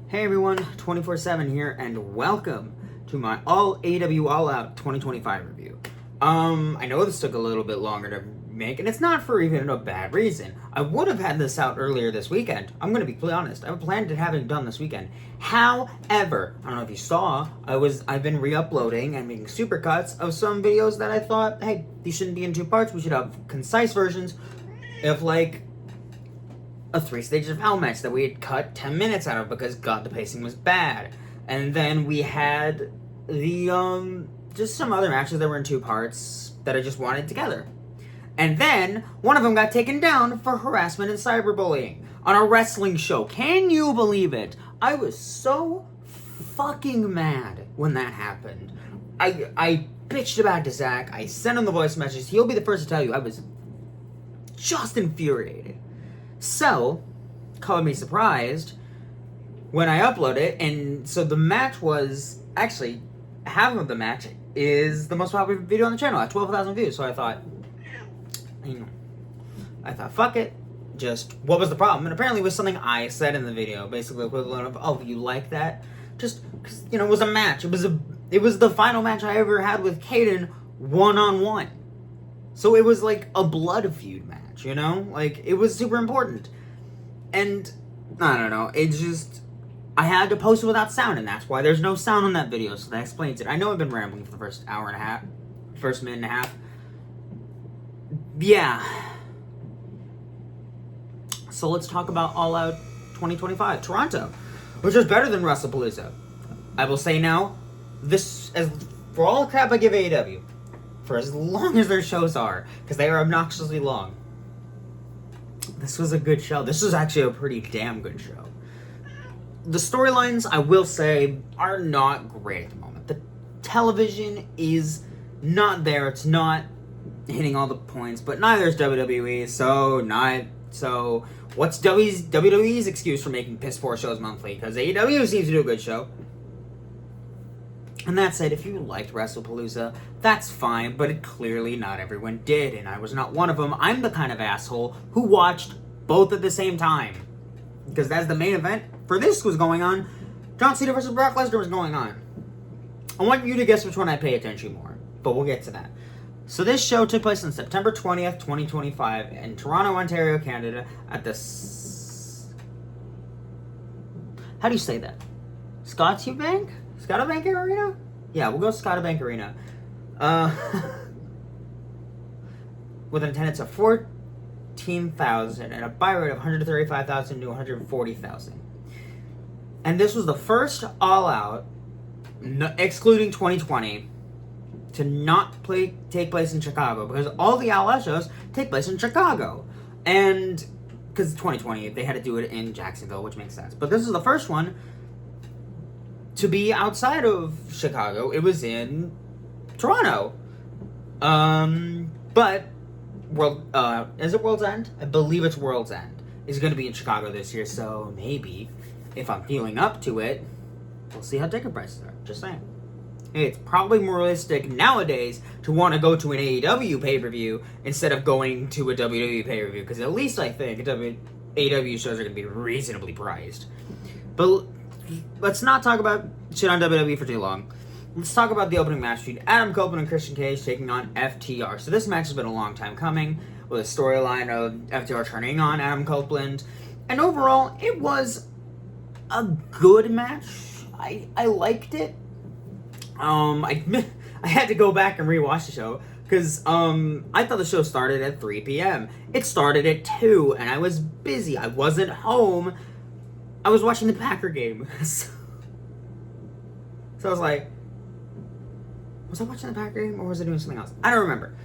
Hey everyone, 24/7 here, and welcome to my AEW All Out 2025 review. I know this took a little bit longer to make, and it's not for even a bad reason. I would have had this out earlier this weekend. I'm gonna be completely honest. I planned to have it done this weekend. However, I don't know if you saw, I've been re-uploading and making supercuts of some videos that I thought, hey, these shouldn't be in two parts. We should have concise versions of like a 3 stages of hell match that we had cut 10 minutes out of because God, the pacing was bad. And then we had the just some other matches that were in 2 parts that I just wanted together. And then one of them got taken down for harassment and cyberbullying on a wrestling show. Can you believe it? I was so fucking mad when that happened. I bitched about to Zach. I sent him the voice message. He'll be the first to tell you I was just infuriated. So, call me surprised when I upload it, and so the match was, actually, half of the match is the most popular video on the channel at 12,000 views, so I thought, fuck it, just, what was the problem? And apparently it was something I said in the video, basically equivalent of, oh, you like that? Just, cause, it was a match, it was the final match I ever had with Caden one-on-one. So it was like a blood feud match. Like, it was super important. And, I don't know, I had to post it without sound, and that's why there's no sound on that video, so that explains it. I know I've been rambling for the first minute and a half. Yeah. So let's talk about All Out 2025, Toronto, which was better than WrestlePalooza. I will say now, for all the crap I give AEW, for as long as their shows are, because they are obnoxiously long, this was a good show. This was actually a pretty damn good show. The storylines, I will say, are not great at the moment. The television is not there. It's not hitting all the points, but neither is WWE, so what's WWE's excuse for making piss poor shows monthly? Because AEW seems to do a good show. And that said, if you liked WrestlePalooza, that's fine, but clearly not everyone did, and I was not one of them. I'm the kind of asshole who watched both at the same time. Because as the main event for this was going on, John Cena versus Brock Lesnar was going on. I want you to guess which one I pay attention more, but we'll get to that. So this show took place on September 20th, 2025 in Toronto, Ontario, Canada at the... How do you say that? Scotiabank Arena? Yeah, we'll go Scotiabank Arena. With an attendance of 14,000 and a buy rate of 135,000 to 140,000. And this was the first All Out, excluding 2020, to not take place in Chicago, because all the All Out shows take place in Chicago. And because 2020, they had to do it in Jacksonville, which makes sense. But this is the first one to be outside of Chicago. It was in Toronto. But is it World's End? I believe it's World's End. It's going to be in Chicago this year, so maybe if I'm feeling up to it, we'll see how ticket prices are. Just saying. It's probably more realistic nowadays to want to go to an AEW pay-per-view instead of going to a WWE pay-per-view, because at least I think AEW shows are going to be reasonably priced. But let's not talk about shit on WWE for too long. Let's talk about the opening match between Adam Copeland and Christian Cage taking on FTR. So this match has been a long time coming, with a storyline of FTR turning on Adam Copeland. And overall, it was a good match. I liked it. I had to go back and rewatch the show, because I thought the show started at 3 p.m. It started at 2, and I was busy. I wasn't home. I was watching the Packer game. So I was like, was I watching the Packer game or was I doing something else? I don't remember.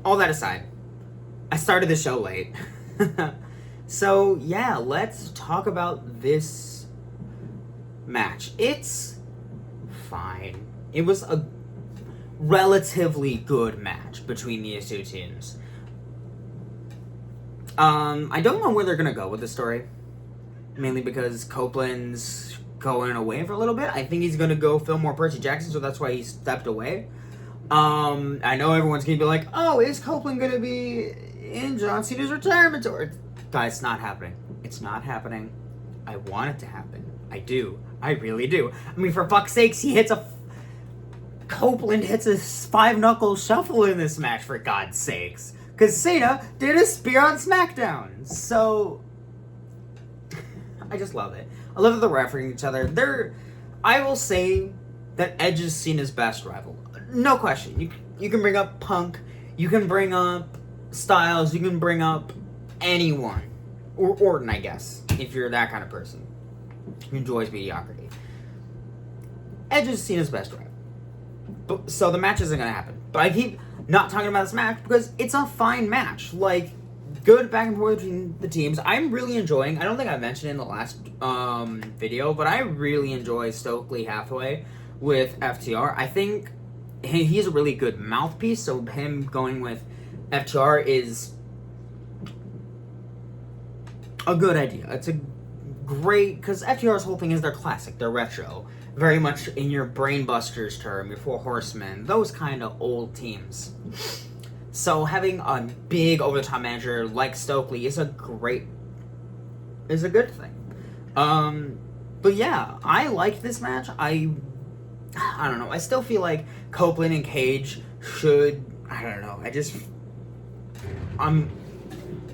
All that aside, I started the show late. So yeah, let's talk about this match. It's fine. It was a relatively good match between these two teams. I don't know where they're gonna go with the story. Mainly because Copeland's going away for a little bit. I think he's going to go film more Percy Jackson, so that's why he stepped away. I know everyone's going to be like, oh, is Copeland going to be in John Cena's retirement tour? Guys, it's not happening. It's not happening. I want it to happen. I do. I really do. I mean, for fuck's sakes, Copeland hits a 5-knuckle shuffle in this match, for God's sakes. Because Cena did a spear on SmackDown. So, I just love it. I love that they're refereeing each other. I will say that Edge is Cena's best rival. No question. You can bring up Punk. You can bring up Styles. You can bring up anyone. Or Orton, I guess, if you're that kind of person who enjoys mediocrity. Edge is Cena's best rival. So the match isn't going to happen. But I keep not talking about this match because it's a fine match. Like, good back and forth between the teams. I'm really enjoying, I don't think I mentioned it in the last video, but I really enjoy Stokely Hathaway with FTR. I think he's a really good mouthpiece, so him going with FTR is a good idea. It's a great, because FTR's whole thing is they're classic, they're retro. Very much in your Brainbusters term, your Four Horsemen, those kind of old teams. So having a big over-the-top manager like Stokely is a good thing. But yeah, I liked this match. I don't know. I still feel like Copeland and Cage should, I don't know.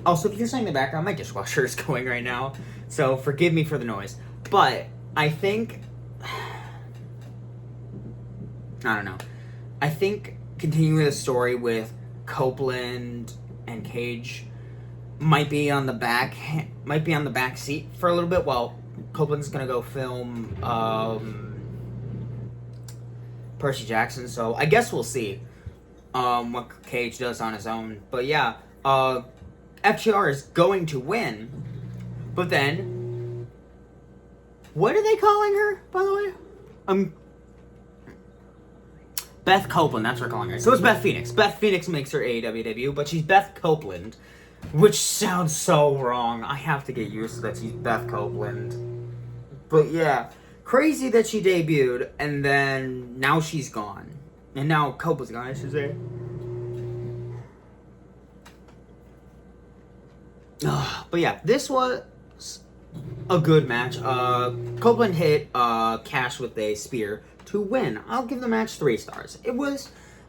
Also, if you're saying in the background, my dishwasher is going right now, so forgive me for the noise. But I think, I don't know. I think continuing the story with Copeland and Cage might be on the back seat for a little bit while Copeland's gonna go film Percy Jackson. So I guess we'll see what Cage does on his own. But yeah, FTR is going to win. But then, what are they calling her, by the way? Beth Copeland, that's what we're calling her. So it's Beth Phoenix. Beth Phoenix makes her AEW debut, but she's Beth Copeland, which sounds so wrong. I have to get used to that she's Beth Copeland. But yeah, crazy that she debuted, and then now she's gone. And now Copeland's gone, I should say. But yeah, this was a good match. Copeland hit Cash with a spear to win. I'll give the match 3 stars.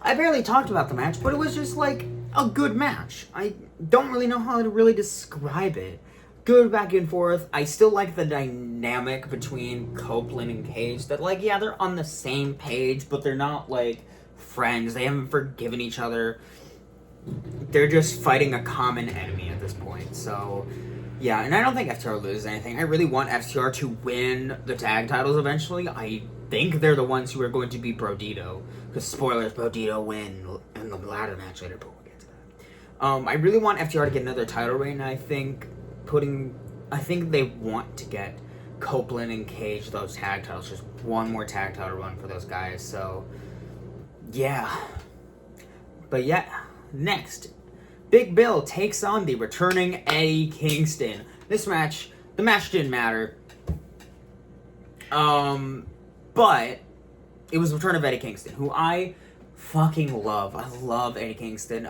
I barely talked about the match, but it was just like a good match. I don't really know how to really describe it. Good back and forth. I still like the dynamic between Copeland and Cage. That, like, yeah, they're on the same page, but they're not, like, friends. They haven't forgiven each other. They're just fighting a common enemy at this point. So, yeah, and I don't think FTR loses anything. I really want FTR to win the tag titles eventually. I think they're the ones who are going to be Brodito. Because, spoilers, Brodito win in the ladder match later, but we'll get to that. I really want FTR to get another title reign. I think they want to get Copeland and Cage those tag titles. Just one more tag title run for those guys. So, yeah. But yeah, next, Big Bill takes on the returning Eddie Kingston. The match didn't matter. But it was the return of Eddie Kingston, who I fucking love. I love Eddie Kingston.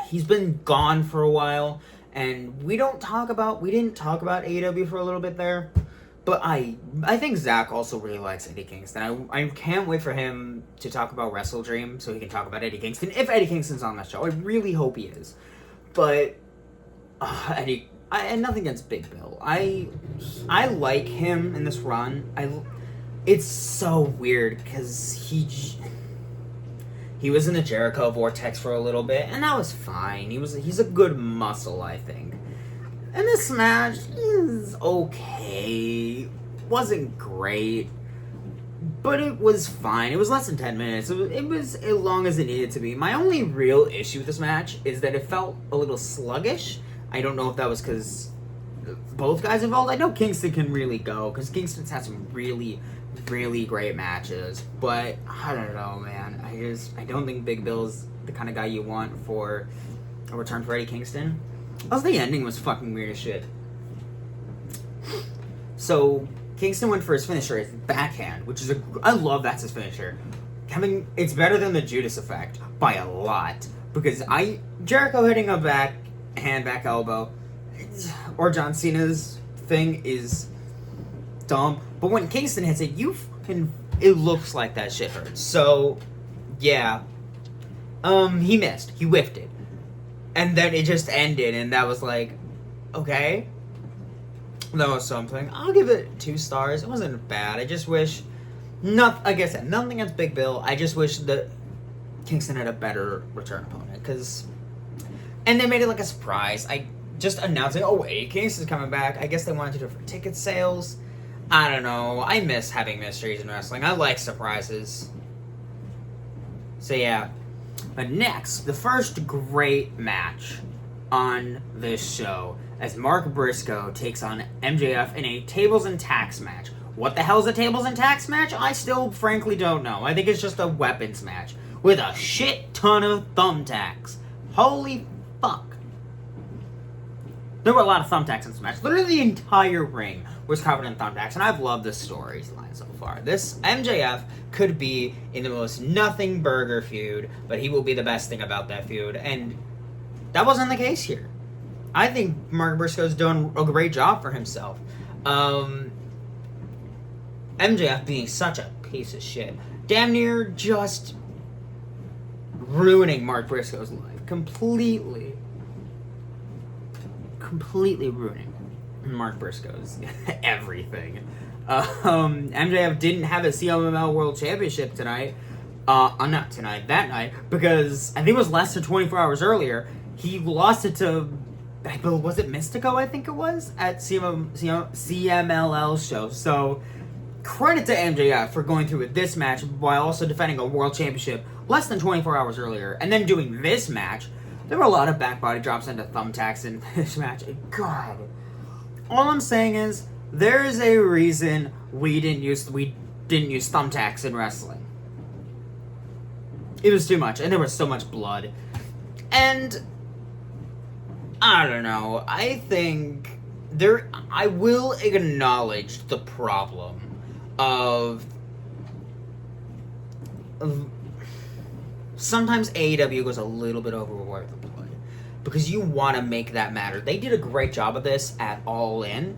He's been gone for a while, and we didn't talk about AEW for a little bit there. But I think Zach also really likes Eddie Kingston. I can't wait for him to talk about Wrestle Dream so he can talk about Eddie Kingston. If Eddie Kingston's on that show, I really hope he is. But Eddie, and nothing against Big Bill. I like him in this run. It's so weird because he was in the Jericho Vortex for a little bit, and that was fine. He's a good muscle, I think. And this match is okay. Wasn't great, but it was fine. It was less than 10 minutes. It was as long as it needed to be. My only real issue with this match is that it felt a little sluggish. I don't know if that was because both guys involved. I know Kingston can really go, because Kingston's had some really, really great matches. But I don't know, man. I don't think Big Bill's the kind of guy you want for a return for Eddie Kingston. Also, the ending was fucking weird as shit. So, Kingston went for his finisher, his backhand, which is I love that's his finisher. It's better than the Judas effect by a lot. Because Jericho hitting a back elbow, or John Cena's thing is dumb. But when Kingston hits it, it looks like that shit hurts. So, yeah. He missed. He whiffed it. And then it just ended, and that was like, okay. That was something. I'll give it 2 stars. It wasn't bad. I just wish... like I said, nothing against Big Bill. I just wish that Kingston had a better return opponent. And they made it like a surprise. Just announcing, oh wait, Kingston's coming back. I guess they wanted to do it for ticket sales. I don't know. I miss having mysteries in wrestling. I like surprises. So yeah. But next, the first great match on this show as Mark Briscoe takes on MJF in a tables and tacks match. What the hell's a tables and tacks match? I still frankly don't know. I think it's just a weapons match with a shit ton of thumbtacks. Holy fuck. There were a lot of thumbtacks in this match. Literally the entire ring was covered in thumbtacks, and I've loved this storyline so far. This MJF could be in the most nothing burger feud, but he will be the best thing about that feud, and that wasn't the case here. I think Mark Briscoe's doing a great job for himself. MJF being such a piece of shit, damn near just ruining Mark Briscoe's life. Completely ruining Mark Briscoe's everything. MJF didn't have a CMLL World Championship tonight. Not tonight, that night, because I think it was less than 24 hours earlier. He lost it to, was it Mystico, I think it was, at CMLL show. So, credit to MJF for going through with this match while also defending a World Championship less than 24 hours earlier, and then doing this match. There were a lot of back body drops into thumbtacks in this match. God. All I'm saying is, there's a reason we didn't use thumbtacks in wrestling. It was too much, and there was so much blood. And I don't know. I think I will acknowledge the problem of sometimes AEW goes a little bit overboard with the blood because you want to make that matter. They did a great job of this at All In,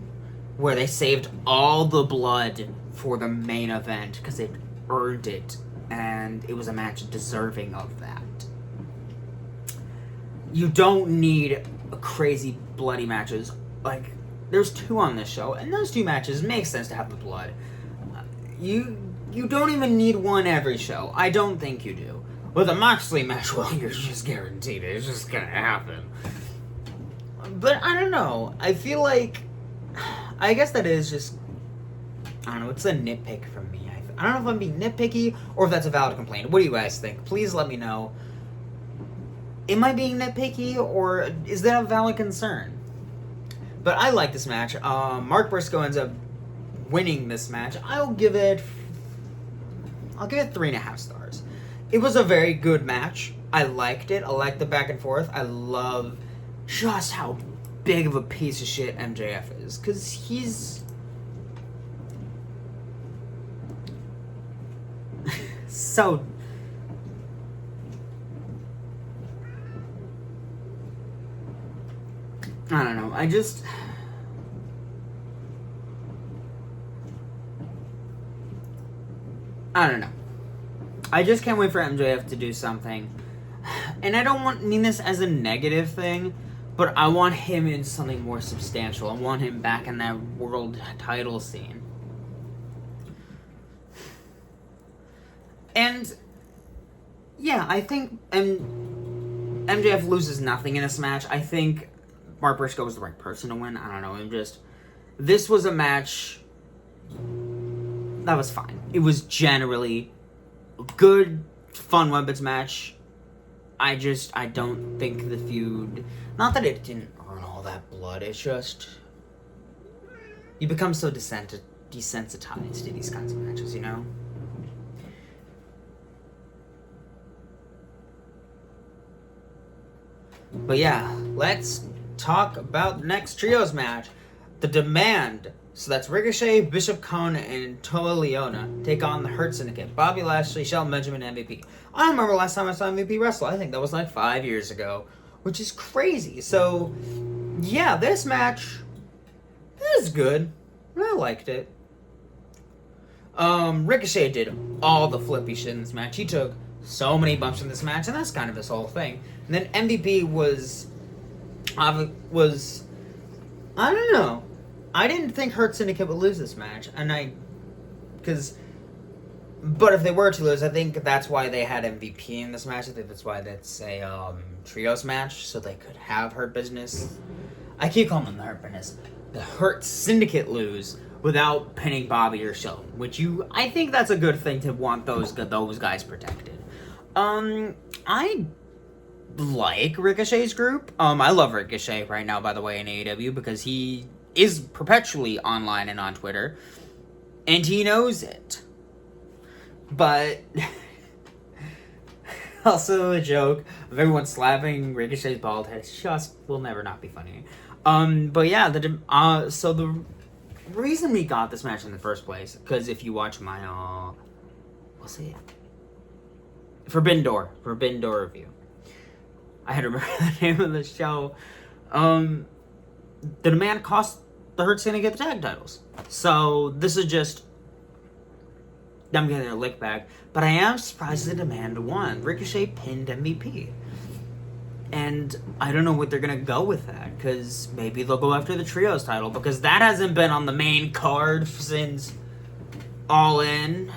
where they saved all the blood for the main event because they earned it, and it was a match deserving of that. You don't need crazy bloody matches. Like, there's 2 on this show, and those 2 matches make sense to have the blood. You don't even need 1 every show. I don't think you do. With a Moxley match, well, you're just guaranteed it. It's just gonna happen. But I don't know. I feel like, I guess that is just, I don't know, it's a nitpick from me. I don't know if I'm being nitpicky or if that's a valid complaint. What do you guys think? Please let me know. Am I being nitpicky or is that a valid concern? But I like this match. Mark Briscoe ends up winning this match. I'll give it 3.5 stars. It was a very good match. I liked it. I liked the back and forth. I love just how big of a piece of shit MJF is. Because he's so... I don't know. I don't know. I just can't wait for MJF to do something. And I don't mean this as a negative thing, but I want him in something more substantial. I want him back in that world title scene. And yeah, I think MJF loses nothing in this match. I think Mark Briscoe was the right person to win. I don't know. This was a match that was fine. It was generally a good, fun weapons match. I don't think the feud, not that it didn't earn all that blood, it's just, you become so desensitized to these kinds of matches, you know? But yeah, let's talk about the next trios match. The Demand. So that's Ricochet, Bishop Khan, and Toa Leona take on the Hurt Syndicate. Bobby Lashley, Shelton Benjamin, MVP. I don't remember last time I saw MVP wrestle. I think that was like 5 years ago, which is crazy. So, yeah, this match It was good. I liked it. Ricochet did all the flippy shit in this match. He took so many bumps in this match, and that's kind of his whole thing. And then MVP was I don't know. I didn't think Hurt Syndicate would lose this match, but if they were to lose, I think that's why they had MVP in this match. I think that's why that's a trios match, so they could have Hurt Business. I keep calling them the Hurt Business. The Hurt Syndicate lose without pinning Bobby or Shelton, I think that's a good thing to want those guys protected. I like Ricochet's group. I love Ricochet right now, by the way, in AEW, because he is perpetually online and on Twitter, and he knows it. But also a joke of everyone slapping Ricochet's bald head just will never not be funny. But yeah, so the reason we got this match in the first place, because if you watch my what's it? Forbidden Door review, I had to remember the name of the show. The demand cost the Hurt Syndicate the tag titles, so this is just them getting their lick back. But I am surprised the demand won. Ricochet pinned MVP. And I don't know what they're going to go with that, because maybe they'll go after the trios title, because that hasn't been on the main card since All In.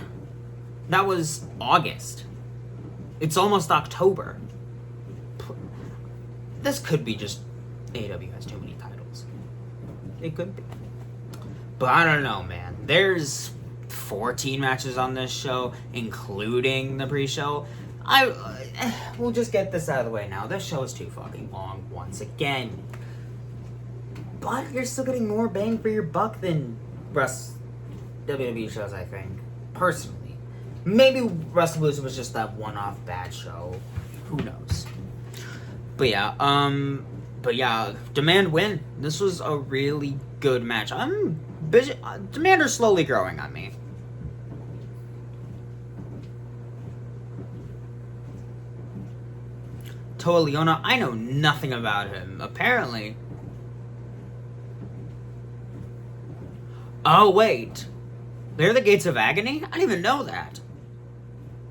That was August. It's almost October. This could be just AEW has too many titles. It could be. But I don't know, man. There's 14 matches on this show, including the pre-show. We'll just get this out of the way now. This show is too fucking long once again. But you're still getting more bang for your buck than WWE shows, I think. Personally. Maybe WrestleMania was just that one-off bad show. Who knows? But yeah, Demand win. This was a really good match. Demander's slowly growing on me. Toa Leona, I know nothing about him. Apparently. Oh, wait. They're the Gates of Agony? I didn't even know that.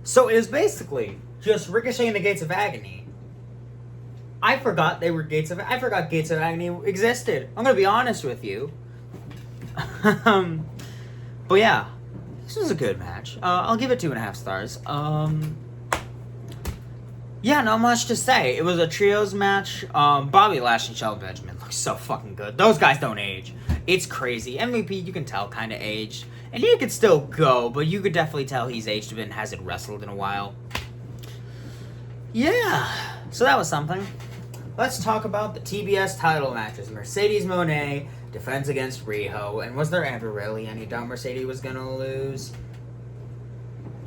So it is basically just Ricochet and the Gates of Agony. I forgot Gates of Agony existed. I'm gonna be honest with you. But yeah, this was a good match. I'll give it 2.5 stars. Yeah, not much to say. It was a trios match. Bobby Lashley and Shelton Benjamin look so fucking good. Those guys don't age. It's crazy. MVP, you can tell, kind of aged. And he could still go, but you could definitely tell he's aged a bit and hasn't wrestled in a while. Yeah, so that was something. Let's talk about the TBS title matches. Mercedes Moné defends against Riho. And was there ever really any doubt Mercedes was going to lose?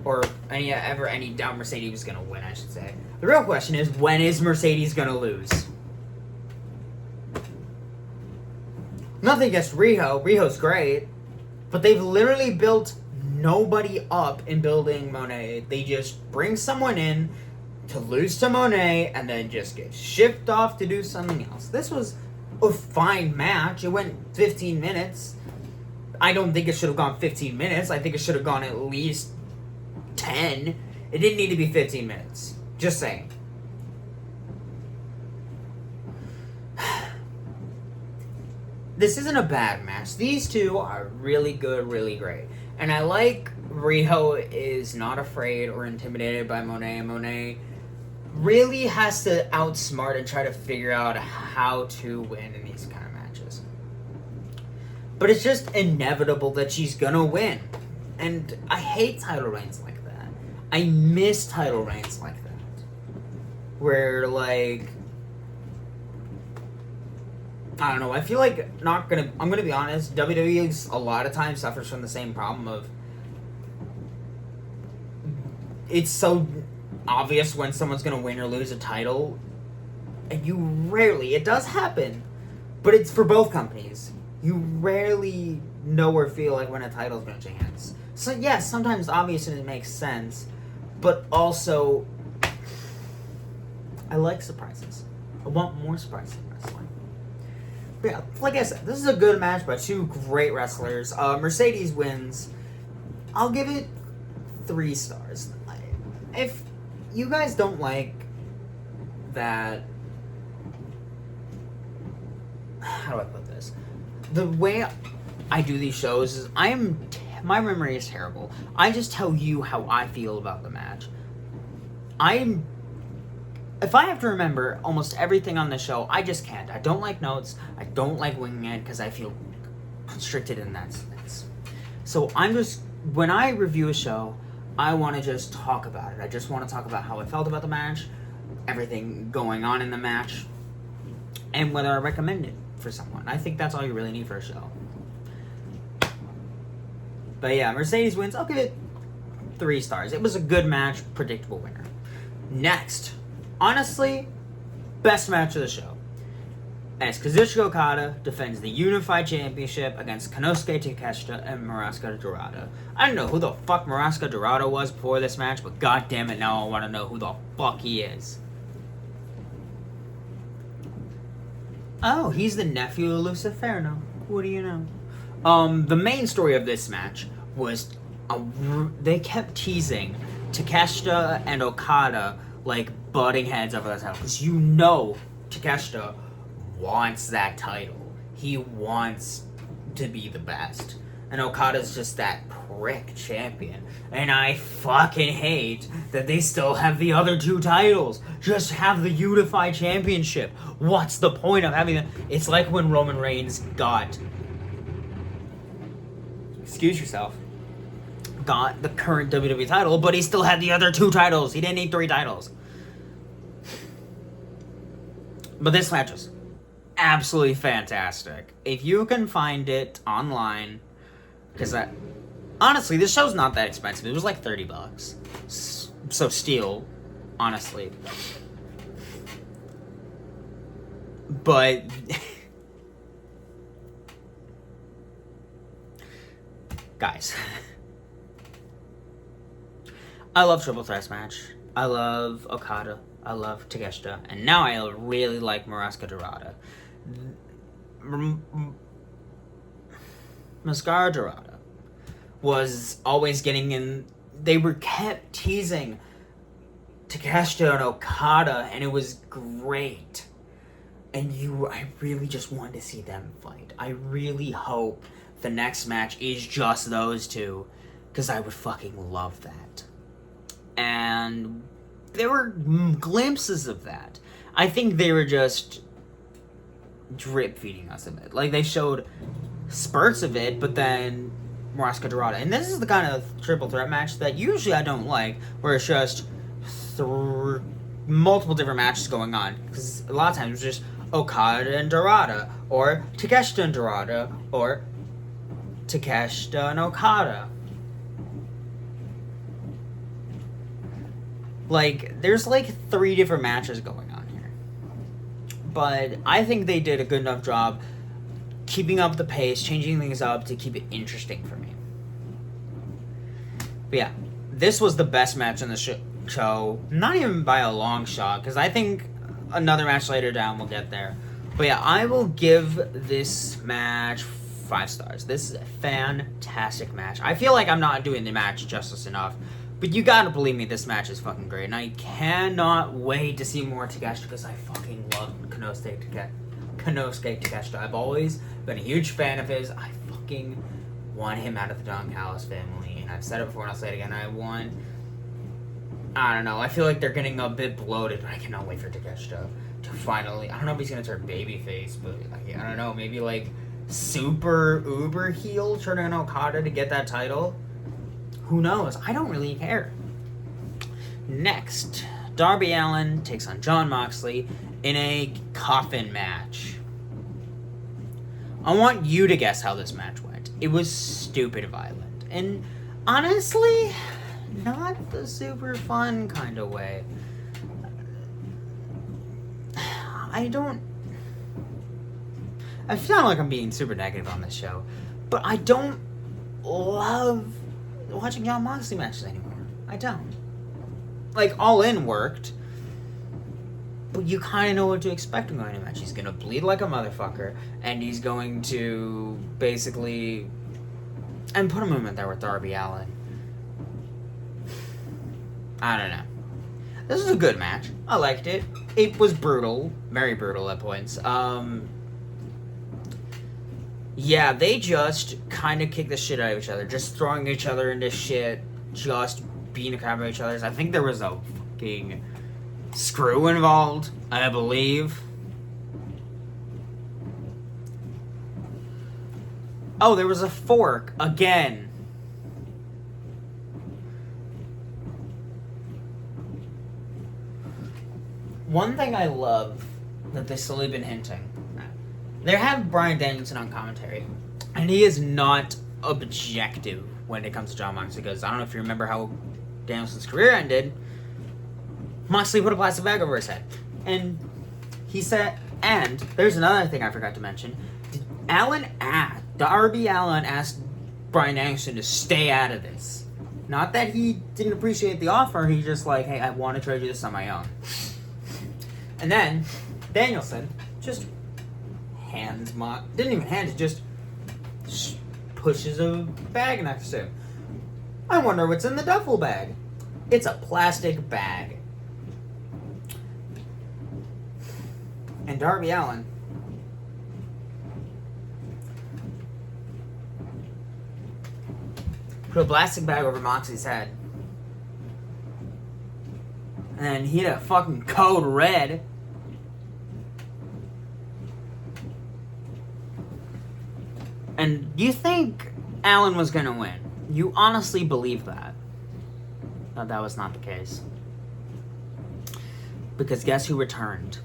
Or any doubt Mercedes was going to win, I should say. The real question is, when is Mercedes going to lose? Nothing against Riho. Riho's great. But they've literally built nobody up in building Moné. They just bring someone in to lose to Moné and then just get shipped off to do something else. This was a fine match. It went 15 minutes. I don't think it should have gone 15 minutes. I think it should have gone at least 10. It didn't need to be 15 minutes. Just saying. This isn't a bad match. These two are really good, really great. And I like Riho is not afraid or intimidated by Moné. Moné really has to outsmart and try to figure out how to win in these kind of matches. But it's just inevitable that she's gonna win. And I hate title reigns like that. I miss title reigns like that. Where, like, I don't know, I feel like I'm gonna be honest, WWE a lot of times suffers from the same problem of it's so obvious when someone's gonna win or lose a title, and it does happen, but it's for both companies. You rarely know or feel like when a title's gonna change hands. So yes, sometimes obviously it makes sense, but also I like surprises. I want more surprises in wrestling. Yeah, like I said, this is a good match by two great wrestlers. Mercedes wins. I'll give it 3 stars. If you guys don't like that, how do I put this? The way I do these shows is my memory is terrible. I just tell you how I feel about the match. If I have to remember almost everything on the show, I just can't. I don't like notes. I don't like winging it because I feel constricted in that sense. So when I review a show, I want to just talk about it. I just want to talk about how I felt about the match, everything going on in the match, and whether I recommend it for someone. I think that's all you really need for a show. But yeah, Mercedes wins. I'll give it 3 stars. It was a good match, predictable winner. Next, honestly, best match of the show. As Kazuchika Okada defends the Unified Championship against Konosuke Takeshita and Muraska Dorada. I didn't know who the fuck Muraska Dorada was before this match, but goddammit, now I want to know who the fuck he is. Oh, he's the nephew of Luciferno. What do you know? The main story of this match was they kept teasing Takeshita and Okada like butting heads over the title, because you know Takeshita wants that title. He wants to be the best. And Okada's just that prick champion. And I fucking hate that they still have the other 2 titles. Just have the Unified Championship. What's the point of having it? It's like when Roman Reigns got... Excuse yourself. Got the current WWE title, but he still had the other 2 titles. He didn't need 3 titles. But this match was absolutely fantastic. If you can find it online, because honestly, this show's not that expensive. It was like $30. So steal, honestly. But guys, I love Triple Threat match. I love Okada. I love Takeshita. And now I really like Muraska Dorada. Mascara Dorada was always getting in. They were kept teasing Takeshita and Okada, and it was great. And I really just wanted to see them fight. I really hope the next match is just those 2, because I would fucking love that. And there were glimpses of that. I think they were just drip feeding us a bit. Like, they showed spurts of it, but then Muraska Dorada. And this is the kind of triple threat match that usually I don't like, where it's just multiple different matches going on. Because a lot of times it's just Okada and Dorada, or Takeshita and Dorada, or Takeshita and Okada. Like, there's like 3 different matches going on here. But I think they did a good enough job keeping up the pace, changing things up to keep it interesting for me. But yeah, this was the best match in the show. Not even by a long shot, because I think another match later down will get there. But yeah, I will give this match 5 stars. This is a fantastic match. I feel like I'm not doing the match justice enough. But you gotta believe me, this match is fucking great. And I cannot wait to see more Takeshita, because I fucking love Konosuke Takeshita. I've always been a huge fan of his. I fucking want him out of the Don Callis family. And I've said it before and I'll say it again. I don't know. I feel like they're getting a bit bloated, but I cannot wait for Takeshita to finally... I don't know if he's gonna turn babyface, but like, I don't know. Maybe like super uber heel, turning on Okada to get that title. Who knows? I don't really care. Next, Darby Allin takes on Jon Moxley in a coffin match. I want you to guess how this match went. It was stupid violent. And honestly, not the super fun kind of way. I feel like I'm being super negative on this show, but I don't love watching Jon Moxley matches anymore. I don't. Like, All In worked. but you kind of know what to expect going into a match. He's going to bleed like a motherfucker, and he's going to basically... And put a movement there with Darby Allin. I don't know. This was a good match. I liked it. It was brutal. Very brutal at points. Yeah, they just kind of kicked the shit out of each other. Just throwing each other into shit. Just beating the crap out of each other. I think there was a fucking screw involved, I believe. Oh, there was a fork again. One thing I love that they've slowly been hinting. They have Bryan Danielson on commentary, and he is not objective when it comes to Jon Moxley, because I don't know if you remember how Danielson's career ended. Moxley put a plastic bag over his head. And he said, and there's another thing I forgot to mention. Darby Allin asked Bryan Danielson to stay out of this. Not that he didn't appreciate the offer, he's just like, hey, I want to try to do this on my own. And then, Danielson just didn't even hand it, just pushes a bag next to him. I wonder what's in the duffel bag. It's a plastic bag. And Darby Allin put a plastic bag over Moxley's head. And then he had a fucking code red. And you think Allin was gonna win? You honestly believe that? No, that was not the case. Because guess who returned?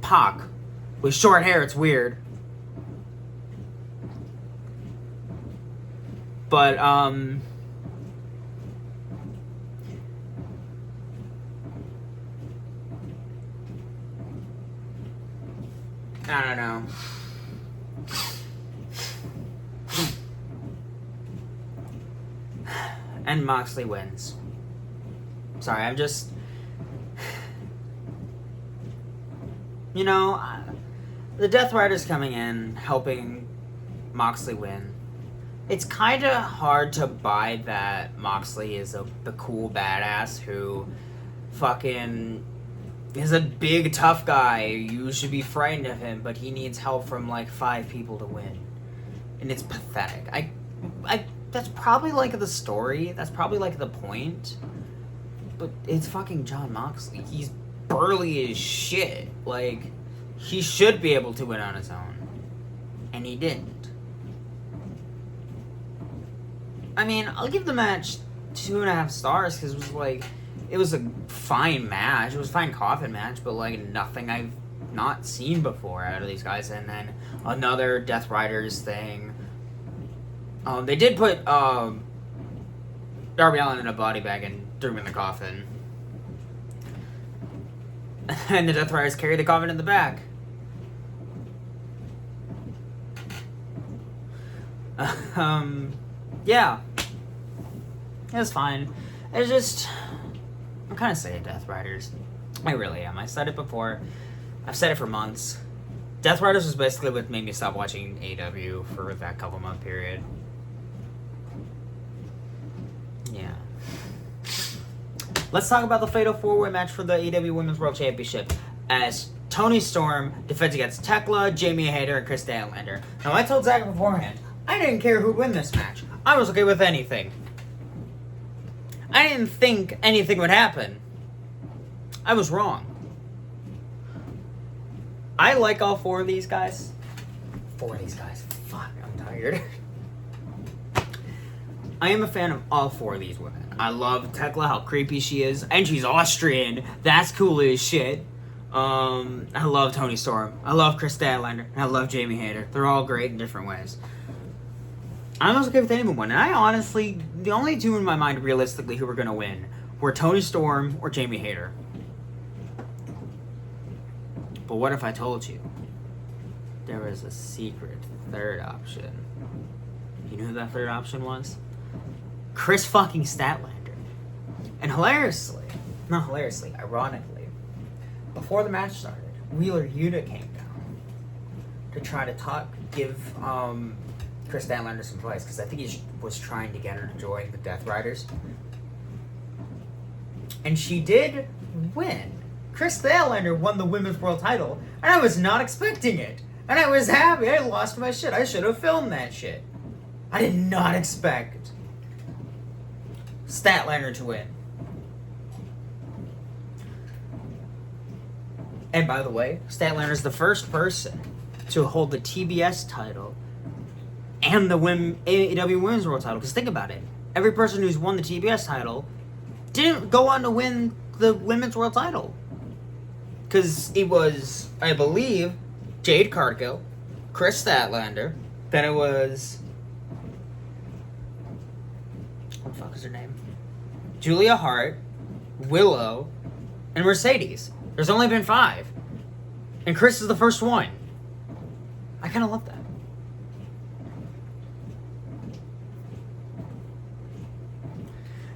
Pac. With short hair, it's weird. But, I don't know. And Moxley wins. Sorry, I'm just... You know, the Death Rider's coming in, helping Moxley win. It's kind of hard to buy that Moxley is the cool badass who fucking is a big tough guy. You should be frightened of him, but he needs help from like 5 people to win. And it's pathetic. That's probably like the story. That's probably like the point. But it's fucking Jon Moxley. He's burly as shit. Like, he should be able to win on his own. And he didn't. I mean, I'll give the match 2.5 stars because it was a fine match. It was a fine coffin match, but like nothing I've not seen before out of these guys. And then another Death Riders thing. They did put Darby Allin in a body bag and threw him in the coffin. And the Death Riders carried the coffin in the back. Yeah. It was fine. It's just... I'm kind of sick of Death Riders. I really am. I said it before. I've said it for months. Death Riders was basically what made me stop watching AEW for that couple month period. Yeah. Let's talk about the Fatal 4-Way match for the AEW Women's World Championship as Toni Storm defends against Tekla, Jamie Hayter, and Chris Statlander. Now, I told Zach beforehand, I didn't care who'd win this match. I was okay with anything. I didn't think anything would happen. I was wrong. I like all 4 of these guys. 4 of these guys. Fuck, I'm tired. I am a fan of all 4 of these women. I love Tekla, how creepy she is. And she's Austrian. That's cool as shit. I love Toni Storm. I love Chris Statlander. And I love Jamie Hayter. They're all great in different ways. I was okay with anyone. And I honestly, the only 2 in my mind realistically who were going to win were Toni Storm or Jamie Hayter. But what if I told you there was a secret 3rd option? You know who that 3rd option was? Chris fucking Statlander. And ironically, before the match started, Wheeler Yuta came down to try to give Chris Statlander some advice, because I think he was trying to get her to join the Death Riders. And she did win. Chris Statlander won the Women's World title, and I was not expecting it. And I was happy. I lost my shit. I should have filmed that shit. I did not expect Statlander to win. And by the way, Statlander is the first person to hold the TBS title and the AEW Women's World title. Because think about it. Every person who's won the TBS title didn't go on to win the Women's World title. Because it was, I believe, Jade Cargill, Chris Statlander, then it was... what the fuck is her name? Julia Hart, Willow, and Mercedes. There's only been 5. And Chris is the first one. I kind of love that.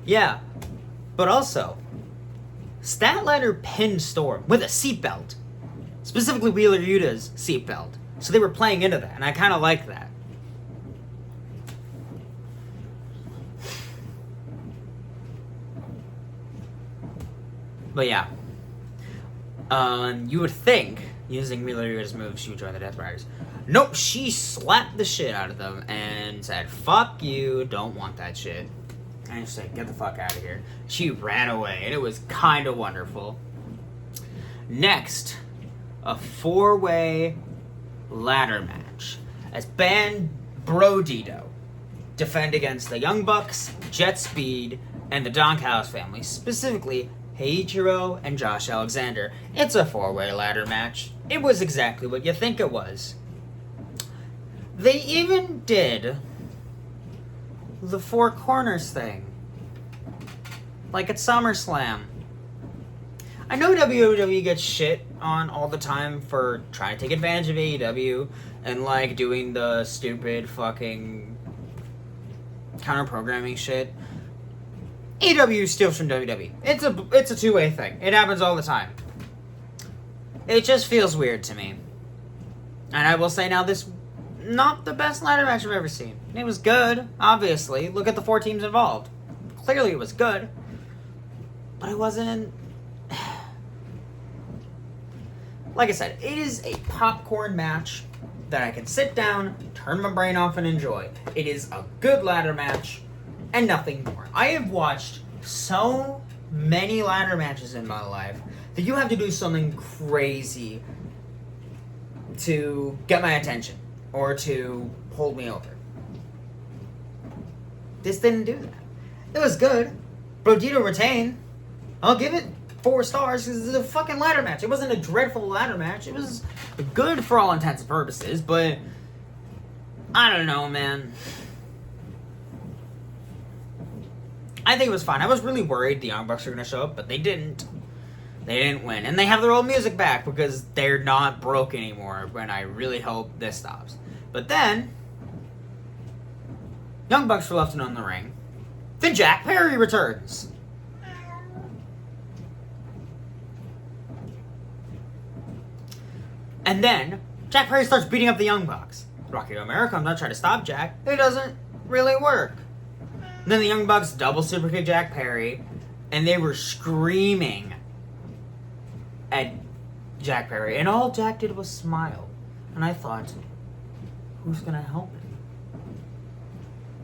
Yeah. But also, Statlander pinned Storm with a seatbelt. Specifically Wheeler Yuta's seatbelt. So they were playing into that, and I kind of like that. But yeah. You would think, using Wheeler Yuta's move, she would join the Death Riders. Nope, she slapped the shit out of them and said, fuck you, don't want that shit. And she said, get the fuck out of here. She ran away, and it was kind of wonderful. Next, a 4-way ladder match as Brodito defend against the Young Bucks, Jet Speed, and the Donkhouse family, specifically Heiichiro and Josh Alexander. It's a 4-way ladder match. It was exactly what you think it was. They even did the 4 corners thing, like at SummerSlam. I know WWE gets shit on all the time for trying to take advantage of AEW and like doing the stupid fucking counter-programming shit. AEW steals from WWE. It's a 2-way thing. It happens all the time. It just feels weird to me. And I will say now, this not the best ladder match I've ever seen. It was good, obviously. Look at the 4 teams involved. Clearly it was good. But it wasn't... Like I said, it is a popcorn match that I can sit down, turn my brain off, and enjoy. It is a good ladder match, and nothing more. I have watched so many ladder matches in my life that you have to do something crazy to get my attention or to hold me over. This didn't do that. It was good. Brodito retained. I'll give it 4 stars because it's a fucking ladder match. It wasn't a dreadful ladder match. It was good for all intents and purposes, but I don't know, man. I think it was fine. I was really worried the Young Bucks were going to show up, but they didn't. They didn't win. And they have their old music back because they're not broke anymore, and I really hope this stops. But then, Young Bucks were left in the ring. Then Jack Perry returns. And then, Jack Perry starts beating up the Young Bucks. Rocky Romero comes out trying to stop Jack. It doesn't really work. And then the Young Bucks double superkick Jack Perry, and they were screaming at Jack Perry. And all Jack did was smile. And I thought, who's gonna help him?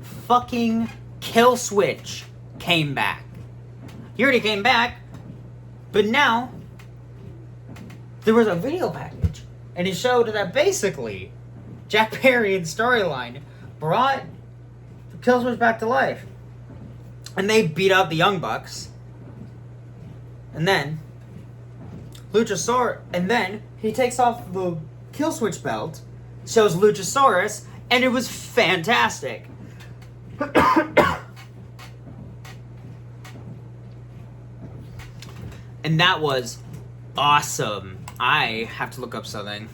Fucking Killswitch came back. He already came back, but now there was a video package, and it showed that basically Jack Perry in storyline brought Killswitch back to life. And they beat out the Young Bucks. And then and then he takes off the Killswitch belt, shows Luchasaurus, and it was fantastic. And that was awesome. I have to look up something.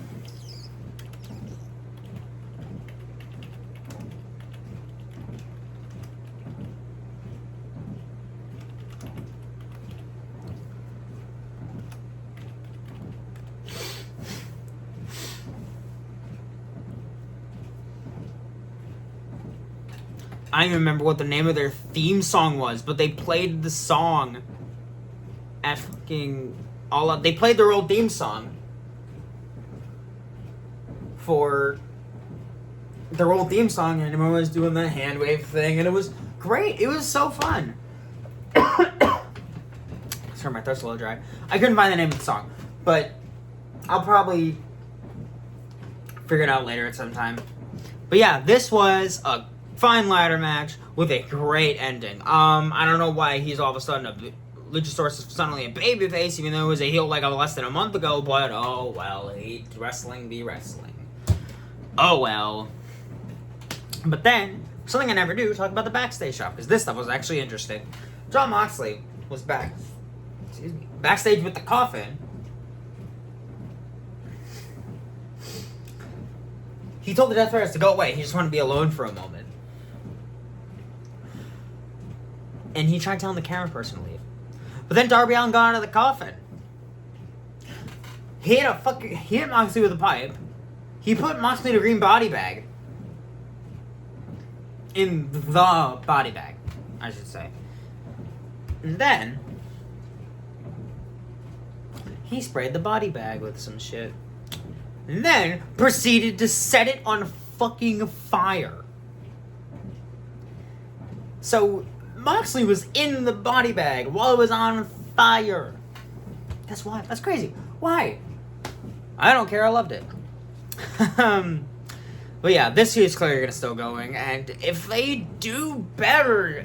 I don't even remember what the name of their theme song was, but they played the song at fucking All Out. They played their old theme song for their old theme song, and everyone was doing the hand wave thing, and it was great. It was so fun. Sorry, my throat's a little dry. I couldn't find the name of the song, but I'll probably figure it out later at some time. But yeah, this was a fine ladder match with a great ending. I don't know why he's all of a sudden Luchasaurus is suddenly a babyface, even though he was a heel like less than a month ago, but oh well, wrestling be wrestling. Oh well. But then, something I never do, talk about the backstage shop, because this stuff was actually interesting. Jon Moxley was backstage with the Coffin. He told the Death Raiders to go away. He just wanted to be alone for a moment. And he tried telling the camera person to leave. But then Darby Allin got out of the Coffin. He hit Moxley with a pipe. He put Moxley in a green body bag. In the body bag, I should say. And then he sprayed the body bag with some shit. And then proceeded to set it on fucking fire. So Moxley was in the body bag while it was on fire. That's why. That's crazy. Why? I don't care. I loved it. But yeah, this year's clearly gonna still going, and if they do better,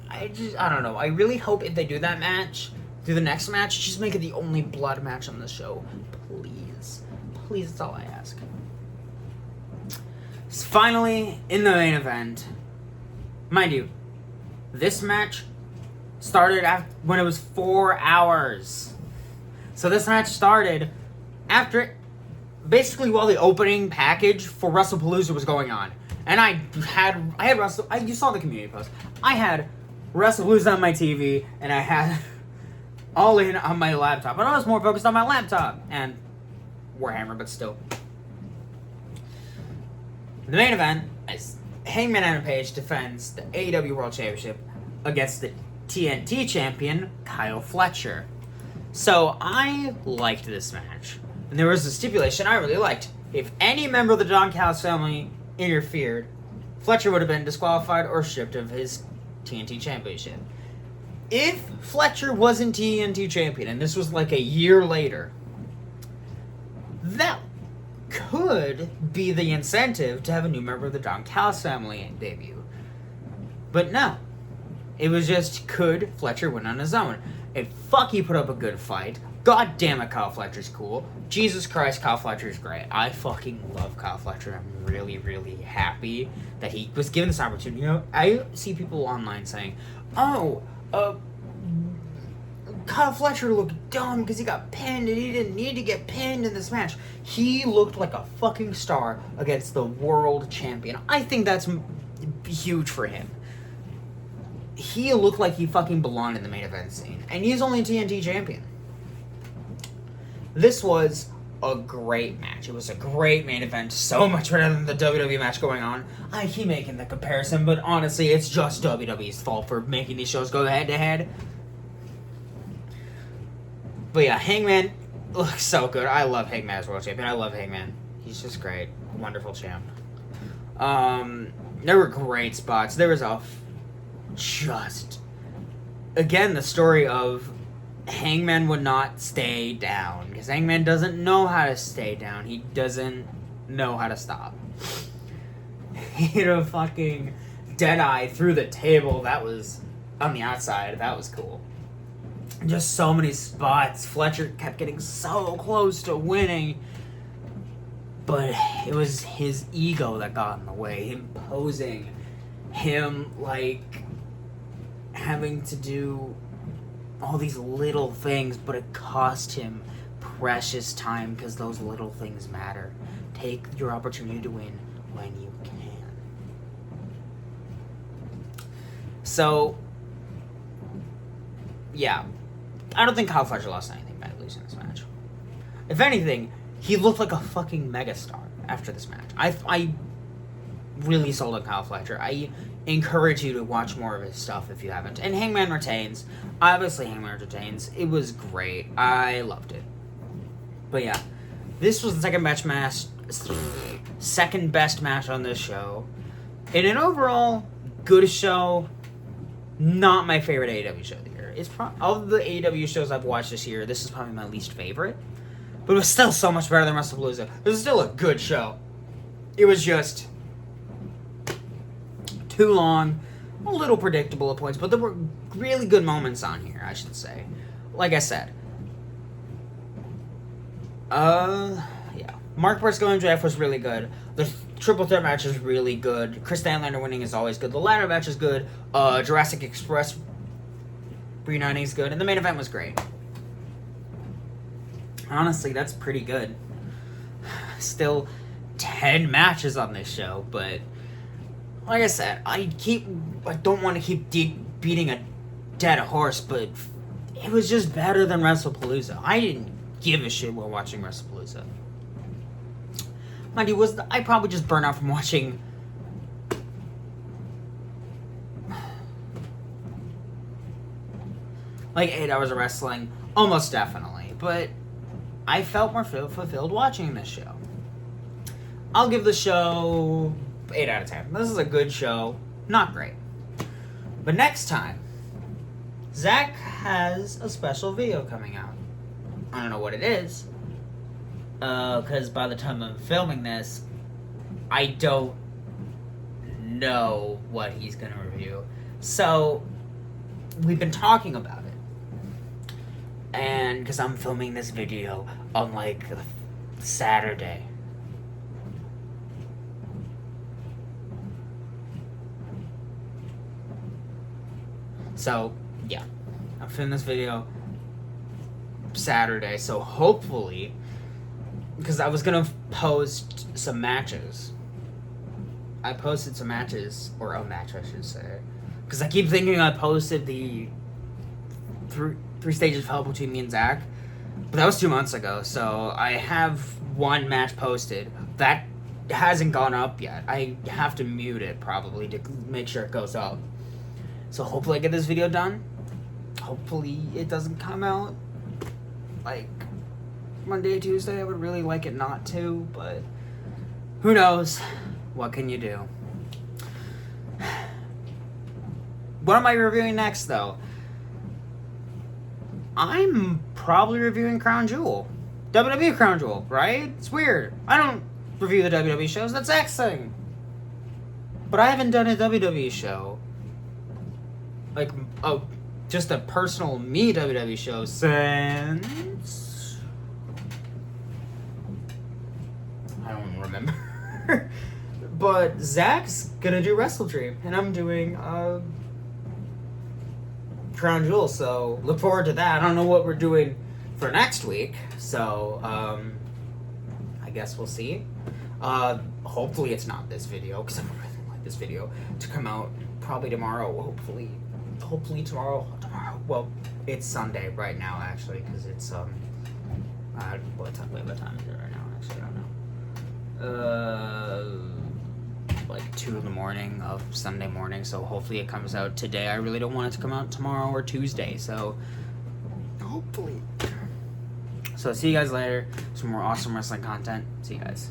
I don't know. I really hope if they do that match, do the next match, just make it the only blood match on the show. Please. Please, that's all I ask. So finally, in the main event, mind you, this match started when it was 4 hours. So this match started after, basically while the opening package for WrestlePalooza was going on. And you saw the community post. I had WrestlePalooza on my TV, and I had All In on my laptop. But I was more focused on my laptop and Warhammer, but still. The main event is Hangman Adam Page defends the AEW World Championship against the TNT champion, Kyle Fletcher. So I liked this match. And there was a stipulation I really liked. If any member of the Don Callis family interfered, Fletcher would have been disqualified or stripped of his TNT championship. If Fletcher wasn't TNT champion, and this was like a year later, that could be the incentive to have a new member of the Don Callis family debut. But no. It was just, could Fletcher win on his own? And fuck, he put up a good fight. God damn it, Kyle Fletcher's cool. Jesus Christ, Kyle Fletcher's great. I fucking love Kyle Fletcher. I'm really, really happy that he was given this opportunity. You know, I see people online saying, Kyle Fletcher looked dumb because he got pinned and he didn't need to get pinned in this match. He looked like a fucking star against the world champion. I think that's huge for him. He looked like he fucking belonged in the main event scene. And he's only a TNT champion. This was a great match. It was a great main event. So much better than the WWE match going on. I keep making the comparison, but honestly, it's just WWE's fault for making these shows go head to head. But yeah, Hangman looks so good. I love Hangman as world champion. I love Hangman. He's just great. Wonderful champ. There were great spots. There was again, the story of Hangman would not stay down. Because Hangman doesn't know how to stay down. He doesn't know how to stop. He hit a fucking Deadeye through the table. That was on the outside. That was cool. Just so many spots. Fletcher kept getting so close to winning. But it was his ego that got in the way. Him posing. Him, having to do all these little things, but it cost him precious time because those little things matter. Take your opportunity to win when you can. So, yeah. I don't think Kyle Fletcher lost anything by losing this match. If anything, he looked like a fucking megastar after this match. I really sold on Kyle Fletcher. encourage you to watch more of his stuff if you haven't. And Hangman retains. Obviously, Hangman retains. It was great. I loved it. But yeah, this was the second best match on this show. In an overall good show, not my favorite AEW show of the year. It's of the AEW shows I've watched this year, this is probably my least favorite. But it was still so much better than WrestlePalooza. It was still a good show. It was just too long, a little predictable at points, but there were really good moments on here, I should say. Like I said. Yeah. Mark Briscoe and MJF was really good. The triple threat match is really good. Chris Stanlander winning is always good. The ladder match is good. Jurassic Express reuniting is good. And the main event was great. Honestly, that's pretty good. Still 10 matches on this show, but like I said, I don't want to keep beating a dead horse, but it was just better than WrestlePalooza. I didn't give a shit while watching WrestlePalooza. Mind you, I probably just burned out from watching like 8 hours of wrestling, almost definitely, but I felt more fulfilled watching this show. I'll give the show 8 out of 10. This is a good show. Not great. But next time, Zach has a special video coming out. I don't know what it is. Because by the time I'm filming this, I don't know what he's going to review. So, we've been talking about it. And because I'm filming this video on like Saturday. So, yeah. I'm filming this video Saturday, so hopefully, because I was going to post some matches. I posted some matches, or a match I should say. Because I keep thinking I posted the three stages of hell between me and Zach. But that was 2 months ago, so I have one match posted. That hasn't gone up yet. I have to mute it probably to make sure it goes up. So hopefully I get this video done. Hopefully it doesn't come out like Monday, Tuesday. I would really like it not to, but who knows? What can you do? What am I reviewing next, though? I'm probably reviewing Crown Jewel. WWE Crown Jewel, right? It's weird. I don't review the WWE shows. That's Zach's thing. But I haven't done a WWE show. Like, just a personal me WWE show since... I don't remember. But Zach's gonna do Wrestle Dream, and I'm doing Crown Jewel, so look forward to that. I don't know what we're doing for next week, so I guess we'll see. Hopefully it's not this video, because I would really like this video to come out probably tomorrow, hopefully tomorrow. Well, it's Sunday right now, actually, because it's what time is it right now? Actually, I don't know. Like 2 in the morning of Sunday morning, so hopefully it comes out today. I really don't want it to come out tomorrow or Tuesday, so hopefully. So see you guys later. Some more awesome wrestling content. See you guys.